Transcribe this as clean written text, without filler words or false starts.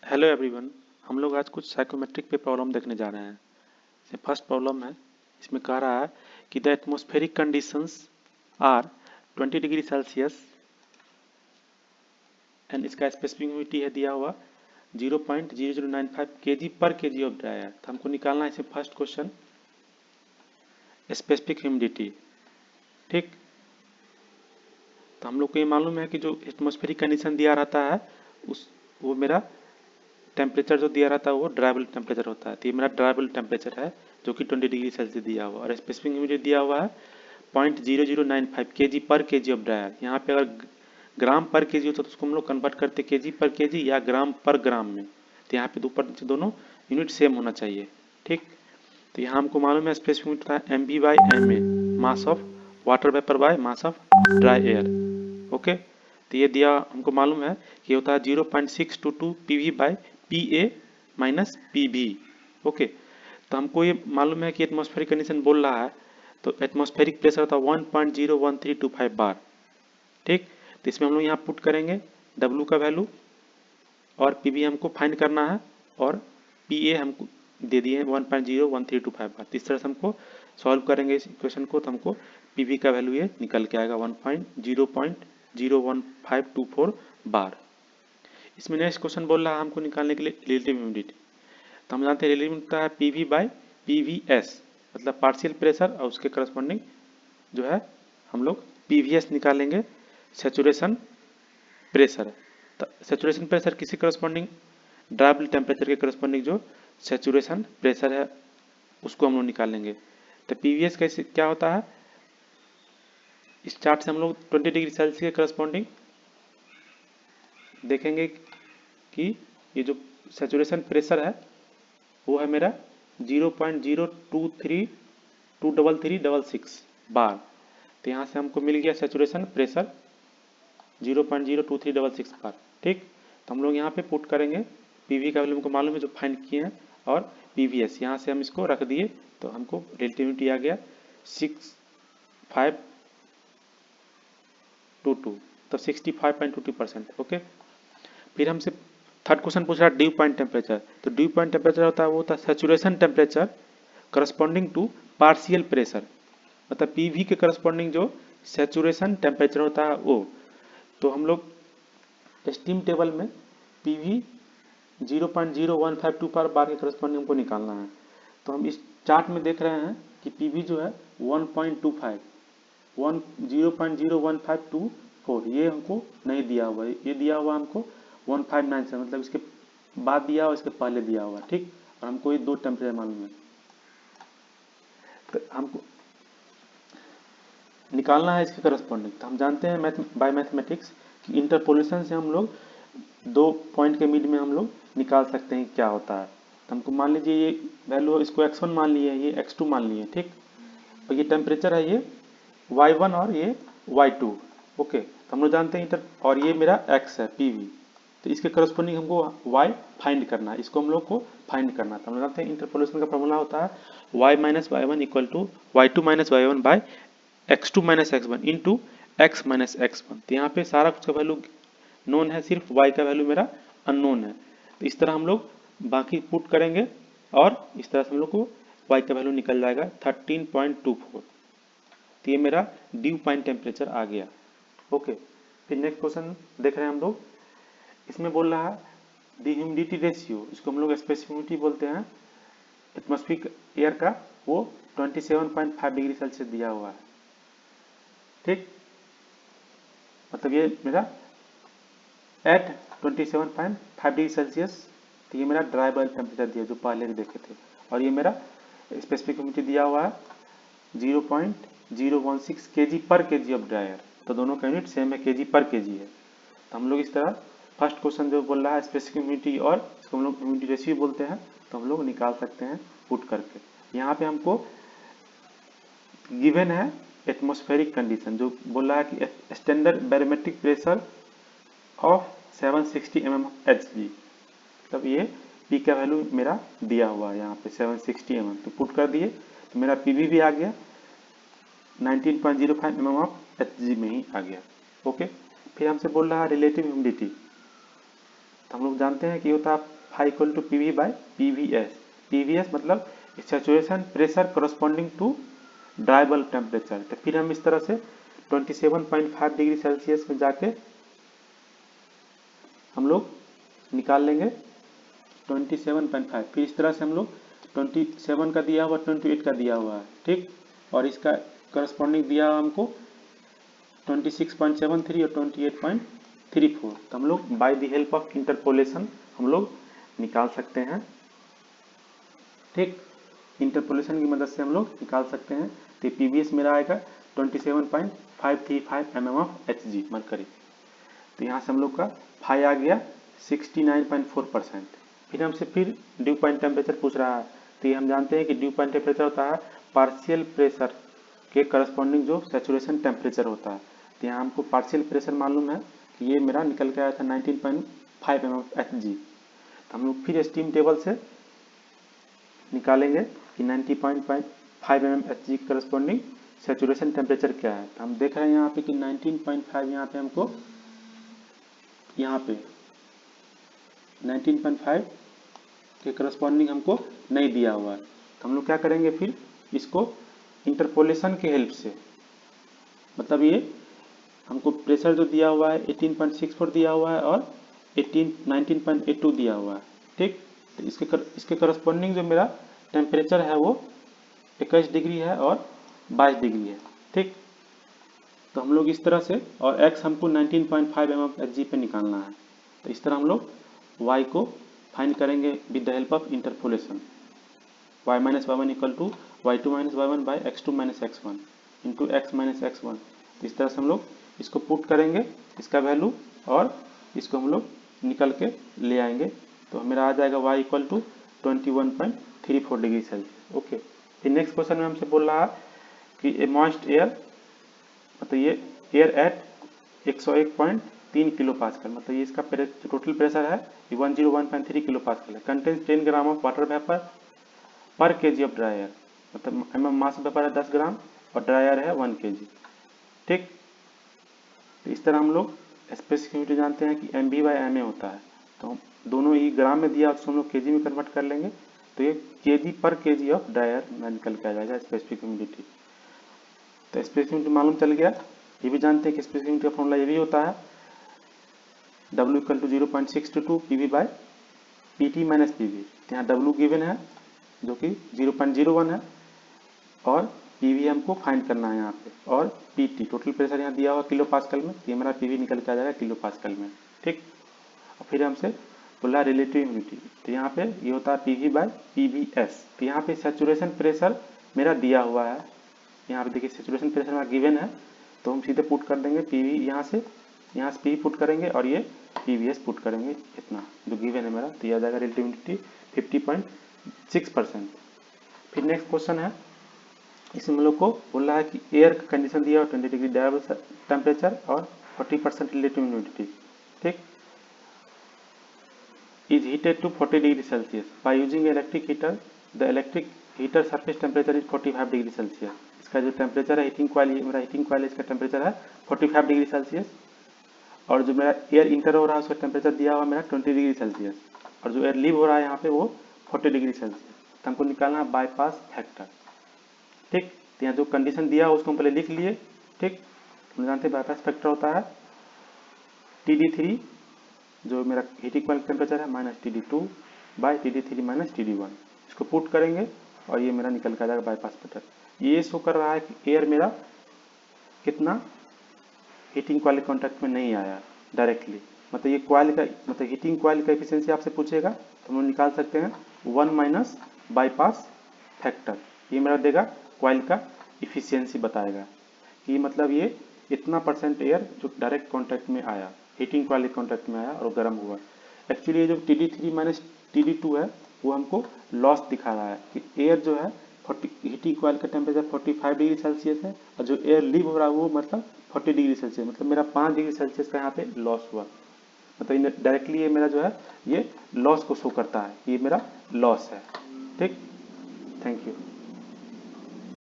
Hello everyone. हम लोग आज कुछ साइकोमेट्रिक पे प्रॉब्लम देखने जा रहे हैं। इसमें फर्स्ट प्रॉब्लम है, इसमें कह रहा है कि the atmospheric conditions are 20 degree celsius and इसका स्पेसिफिक ह्यूमिडिटी है दिया हुआ 0.0095 kg पर kg ऑफ ड्राई एयर। तो हमको निकालना है इसमें फर्स्ट क्वेश्चन स्पेसिफिक ह्यूमिडिटी। ठीक, तो हम लोग को ये मालूम है कि जो एटमॉस्फेरिक कंडीशन दिया रहता है वो मेरा टेम्परेचर जो दिया रहता है वो ड्राइबल टेम्परेचर होता है। तो ये मेरा ड्राइबल टेम्परेचर है जो कि 20 डिग्री सेल्सियस दिया हुआ, और स्पेसिफिक ह्यूमिडिटी दिया हुआ है 0.0095 kg पर kg ऑफ ड्राई एयर। यहाँ पे अगर ग्राम पर केजी होता तो उसको हम लोग कन्वर्ट करते केजी पर केजी या ग्राम पर ग्राम में। तो यहाँ पे ऊपर नीचे दोनों यूनिट सेम होना चाहिए। ठीक, तो यहाँ हमको मालूम है स्पेसिफिक यूनिट था MV/MA, mass of water vapour by mass of dry air. Okay, तो ये दिया हमको मालूम है कि होता है 0.622 PV/PA माइनस PV। ओके, तो हमको ये मालूम है कि एटमॉस्फेरिक कंडीशन बोल रहा है, तो एटमॉस्फेरिक प्रेशर होता है 1.01325 बार। ठीक, तो इसमें हम लोग यहाँ पुट करेंगे W का वैल्यू और PV हमको फाइंड करना है, और PA हमको दे दिए 1.01325 बार। इस तरह से हमको सॉल्व करेंगे इस इक्वेशन को, तो हमको PV का वैल्यू ये निकल के आएगा 1.01524 बार। इसमें नेक्स्ट क्वेश्चन बोल रहा है हमको निकालने के लिए रिलेटिव ह्यूमिडिटी। तो हम जानते हैं रिलेटिव ह्यूमिडिटी है PV/PVS, मतलब पार्शियल प्रेशर, और उसके करस्पॉन्डिंग जो है हम लोग PVS निकालेंगे सैचुरेशन प्रेशर। तो सैचुरेशन प्रेशर किसी करस्पॉन्डिंग ड्राइबल टेम्परेचर के करस्पॉन्डिंग जो सैचुरेशन प्रेशर है उसको हम लोग निकालेंगे। तो PVS कैसे क्या होता है, इस चार्ट से हम लोग 20 डिग्री सेल्सियस के करस्पॉन्डिंग देखेंगे कि ये जो सैचुरेशन प्रेशर है वो है मेरा 0.02323366 बार। तो यहाँ से हमको मिल गया सैचुरेशन प्रेशर 0.02366 बार। ठीक, तो हम लोग यहाँ पे पुट करेंगे PV का वैल्यू हमको मालूम है जो फाइंड किए हैं, और PVS यहाँ से हम इसको रख दिए तो हमको रिलेटिविटी आ गया 6522, तो 65.22%। ओके, फिर हमसे थर्ड क्वेश्चन पूछ रहा है ड्यू पॉइंट टेम्परेचर। तो ड्यू पॉइंट टेम्परेचर होता है वो होता है saturation temperature corresponding to partial pressure, मतलब PV के करस्पॉन्डिंग जो सैचुरेशन टेम्परेचर होता है वो। तो हम लोग स्टीम टेबल में PV 0.0152 पर बार के करस्पॉन्डिंग हमको निकालना है। तो हम इस चार्ट में देख रहे हैं कि PV जो है 1.25 0.01524 ये हमको नहीं दिया हुआ है, ये दिया हुआ हमको 1597, मतलब इसके बाद दिया हुआ इसके पहले दिया हुआ। ठीक, और हमको ये दो टेम्परेचर मालूम है, तो हमको निकालना है इसके करस्पॉन्डिंग। तो हम जानते हैं बाय मैथमेटिक्स कि इंटरपोलेशन से हम लोग दो पॉइंट के मिड में हम लोग निकाल सकते हैं क्या होता है। तो हमको मान लीजिए ये वैल्यू इसको x1 मान लिए, ये x2 मान लिए। ठीक, और ये टेम्परेचर है ये y1 और ये y2। ओके, तो हम लोग जानते हैं और ये मेरा x है PV, तो इसके करस्पॉन्डिंग हमको y फाइंड करना है, इसको हम लोग को फाइंड करना है। तो हम लोग जानते हैं इंटरपोलेशन का फॉर्मूला होता है y minus y1 equal to y2 minus y1 by x2 minus x1 into x minus x1। तो यहाँ पे सारा कुछ का वैल्यू नोन है, सिर्फ y का वैल्यू मेरा अननोन है। तो इस तरह हम लोग बाकी पुट करेंगे और इस तरह से हम लोग को y का वैल्यू निकल जाएगा 13.24। तो ये मेरा ड्यू पॉइंट टेम्परेचर आ गया। ओके, फिर नेक्स्ट क्वेश्चन देख रहे हैं हम लोग। इसमें बोल रहा है द ह्यूमिडिटी रेशियो, इसको हम लोग स्पेसिफिक ह्यूमिडिटी बोलते हैं एटमॉस्फेरिक एयर का, वो 27.5 डिग्री सेल्सियस दिया हुआ है। ठीक, मतलब ये मेरा एट 27.5 डिग्री सेल्सियस, तो ये मेरा ड्राई बल्ब टेम्परेचर दिया जो पहले देखे थे, और ये मेरा स्पेसिफिक ह्यूमिडिटी दिया हुआ है 0.016 kg पर kg ऑफ ड्राई एयर। तो दोनों का यूनिट सेम है, kg पर kg है। तो हम लोग इस तरह फर्स्ट क्वेश्चन जो बोल रहा है स्पेसिफिक ह्यूमिडिटी और इसको हम लोग ह्यूमिडिटी रेशियो बोलते हैं, तो हम लोग निकाल सकते हैं पुट करके। यहाँ पे हमको गिवन है एटमॉस्फेरिक कंडीशन जो बोल रहा है कि standard barometric pressure of 760 mmHg, मतलब ये P का वैल्यू मेरा दिया हुआ है यहाँ पे 760 mm। तो पुट कर दिए तो मेरा PV भी आ गया 19.05 mm ऑफ Hg में ही आ गया। ओके, फिर हमसे बोल रहा है रिलेटिव ह्यूमिडिटी। तो हम लोग जानते हैं कि होता है phi equal to P V by P V S. P V S मतलब saturation pressure corresponding to dry bulb temperature. तो फिर हम इस तरह से 27.5 डिग्री सेल्सियस में जाके हम लोग निकाल लेंगे 27.5। फिर इस तरह से हम लोग 27 का दिया हुआ 28 का दिया हुआ है, ठीक, और इसका करस्पॉन्डिंग दिया हुआ हमको 26.73 और 28.34। तो हम लोग by the help of interpolation हम लोग निकाल सकते हैं, ठीक, इंटरपोलेशन की मदद से हम लोग निकाल सकते हैं। तो पीवीएस मेरा आएगा 27.535 mm ऑफ Hg मरकरी। तो यहाँ से हम लोग का फाई आ गया 69.4%। फिर हमसे फिर ड्यू पॉइंट टेम्परेचर पूछ रहा है। तो ये हम जानते हैं कि ड्यू पॉइंट टेम्परेचर होता है पार्शियल प्रेशर के करस्पॉन्डिंग जो सैचुरेशन टेम्परेचर होता है। तो यहाँ हमको पार्शियल प्रेशर मालूम है कि ये मेरा निकल के आया था 19.5 mm ऑफ Hg। तो हम लोग फिर स्टीम टेबल से निकालेंगे कि 90.5 mm Hg corresponding saturation temperature क्या है। तो हम देख रहे हैं यहाँ पे कि 19.5 यहाँ पे हमको यहाँ पे 19.5 के करस्पॉन्डिंग हमको नहीं दिया हुआ है। तो हम लोग क्या करेंगे फिर इसको इंटरपोलेशन के हेल्प से, मतलब ये हमको प्रेशर जो दिया हुआ है 18.64 दिया हुआ है और 19.82 दिया हुआ है, ठीक। तो इसके करस्पॉन्डिंग जो मेरा टेम्परेचर है वो 21 डिग्री है और 22 डिग्री है, ठीक। तो हम लोग इस तरह से, और x हमको 19.5 mm Hg पे निकालना है। तो इस तरह हम लोग y को फाइंड करेंगे with the help of interpolation. y minus y1 equal to y2 minus y1 by x2 minus x1 into x minus x1। तो इस तरह से हम लोग इसको पुट करेंगे इसका वैल्यू, और इसको हम लोग निकल के ले आएंगे। तो मेरा आ जाएगा y equal to 21.34 degree celsius. Okay. फिर नेक्स्ट क्वेश्चन में हमसे बोल रहा है कि ए मॉइस्ट एयर, मतलब ये एयर एट 101.3 किलो पास्कल, मतलब ये इसका जो टोटल प्रेशर है ये 101.3 किलो पास्कल है। Contains 10 gram of water vapour पर केजी ऑफ ड्राई एयर, मतलब एमएम मास वेपर है 10 ग्राम और ड्राई एयर है 1 केजी, ठीक। तो इस तरह हम लोग स्पेसिफिक यूनिट जानते हैं कि M B by M A होता है। तो दोनों ही ग्राम में दिया उसको हम लोग केजी में कन्वर्ट कर लेंगे। तो ये केजी पर केजी ऑफ ड्राई एयर में निकल के आ जाएगा स्पेसिफिक ह्यूमिडिटी। तो स्पेसिफिक ह्यूमिडिटी मालूम चल गया। ये भी जानते हैं कि स्पेसिफिक ह्यूमिडिटी का फॉर्मूला ये भी होता है W equal to 0.622 PV by PT minus PV. यहाँ W गिवन है जो कि 0.01 है और पीवी हमको फाइंड करना है यहाँ पे, और पीटी टोटल प्रेशर यहाँ दिया हुआ किलो पास्कल में। ये हमारा पीवी निकल के आ जाएगा किलो पास्कल में, ठीक। और फिर हमसे बोला रिलेटिव ह्यूमिडिटी। तो यहाँ पे ये होता है पीवी बाई पीवीएस। तो यहाँ पे सैचुरेशन प्रेशर मेरा दिया हुआ है, यहाँ पे देखिए सैचुरेशन प्रेशर हमारा गिवन है। तो हम सीधे पुट कर देंगे पीवी, यहाँ से पीवी पुट करेंगे और ये पीवीएस पुट करेंगे, इतना जो गिवन है मेरा। तो यह आ जाएगा रिलेटिव ह्यूमिडिटी 50.6%। फिर नेक्स्ट क्वेश्चन है, इसमें हम लोग को बोल रहा है कि एयर का कंडीशन दिया हुआ 20 डिग्री ड्राइबल टेम्परेचर और 40% रिलेटिव ह्यूमिडिटी, ठीक, is heated to 40 degree celsius by using electric heater. The electric heater surface temperature is 45 degree celsius. इसका जो टेम्परेचर है हीटिंग कॉइल, मेरा हीटिंग कॉइल इसका टेम्परेचर है 45 डिग्री सेल्सियस, और जो मेरा एयर इंटर हो रहा है उसका टेम्परेचर दिया हुआ मेरा 20 डिग्री सेल्सियस, और जो एयर लीव हो रहा है यहाँ पे वो 40 डिग्री सेल्सियस। तो हमको निकालना है बाईपास फैक्टर, ठीक। तो यहाँ जो कंडीशन दिया है उसको हम पहले लिख लिए, ठीक। हम जानते हैं बाईपास फैक्टर होता है TD3 जो मेरा हीटिंग कॉइल टेम्परेचर है minus TD2 by TD3 minus TD1। इसको पुट करेंगे और ये मेरा निकल कर आ जाएगा बाईपास फैक्टर। ये शो कर रहा है कि एयर मेरा कितना हीटिंग कॉइल कॉन्टैक्ट में नहीं आया डायरेक्टली, मतलब ये कॉइल का, मतलब हीटिंग कॉइल का एफिशिएंसी आपसे पूछेगा तो हम लोग निकाल सकते हैं 1 माइनस बाईपास फैक्टर। ये मेरा देगा कॉइल का इफिशियंसी बताएगा कि मतलब ये इतना परसेंट एयर जो डायरेक्ट कॉन्टैक्ट में आया, हीटिंग कॉइल कॉन्टैक्ट में आया और गर्म हुआ। एक्चुअली ये जो TD3 माइनस TD2 है वो हमको लॉस दिखा रहा है कि एयर जो है हीटिंग कॉइल का टेम्परेचर 45 डिग्री सेल्सियस है और जो एयर लीव हो रहा है वो मतलब 40 डिग्री सेल्सियस, मतलब मेरा 5 डिग्री सेल्सियस का यहाँ पे लॉस हुआ। मतलब डायरेक्टली ये मेरा जो है ये लॉस को शो करता है, ये मेरा लॉस है, ठीक। Thank you.